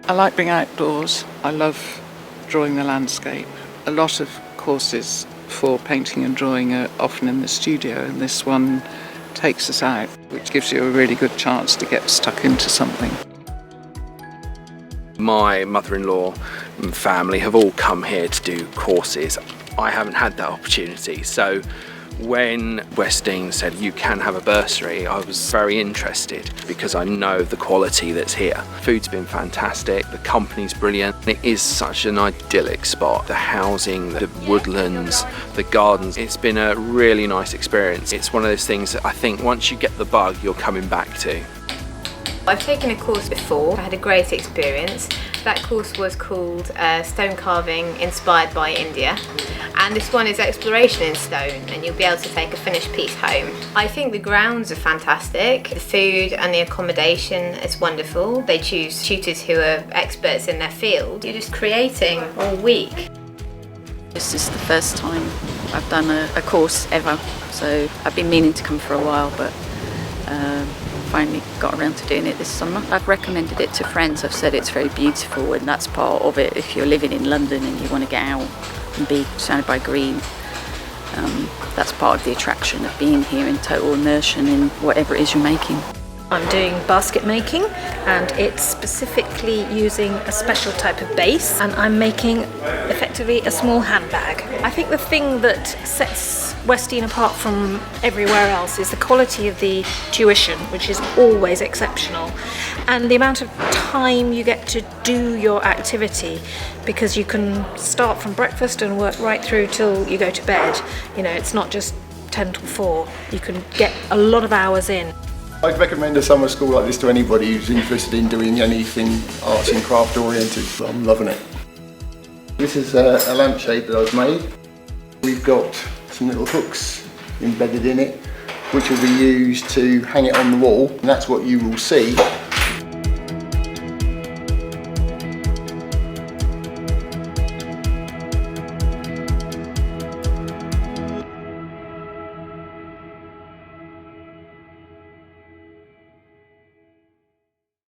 I like being outdoors. I love drawing the landscape. A lot of courses for painting and drawing are often in the studio, and this one takes us out, which gives you a really good chance to get stuck into something. My mother-in-law and family have all come here to do courses. I haven't had that opportunity, so when Westdean said you can have a bursary, I was very interested because I know the quality that's here. Food's been fantastic, the company's brilliant. It is such an idyllic spot. The housing, the woodlands, the gardens. It's been a really nice experience. It's one of those things that I think once you get the bug, you're coming back to. I've taken a course before. I had a great experience. That course was called Stone Carving Inspired by India, and this one is Exploration in Stone, and you'll be able to take a finished piece home. I think the grounds are fantastic. The food and the accommodation is wonderful. They choose tutors who are experts in their field. You're just creating all week. This is the first time I've done a course ever, so I've been meaning to come for a while, but finally got around to doing it this summer. I've recommended it to friends. I've said it's very beautiful, and that's part of it. If you're living in London and you want to get out and be surrounded by green, that's part of the attraction of being here in total immersion in whatever it is you're making. I'm doing basket making, and it's specifically using a special type of base, and I'm making effectively a small handbag. I think the thing that sets Westdean apart from everywhere else is the quality of the tuition, which is always exceptional, and the amount of time you get to do your activity, because you can start from breakfast and work right through till you go to bed. You know, it's not just 10 till 4. You can get a lot of hours in. I'd recommend a summer school like this to anybody who's interested in doing anything arts and craft oriented. I'm loving it. This is a lampshade that I've made. We've got some little hooks embedded in it, which will be used to hang it on the wall, and that's what you will see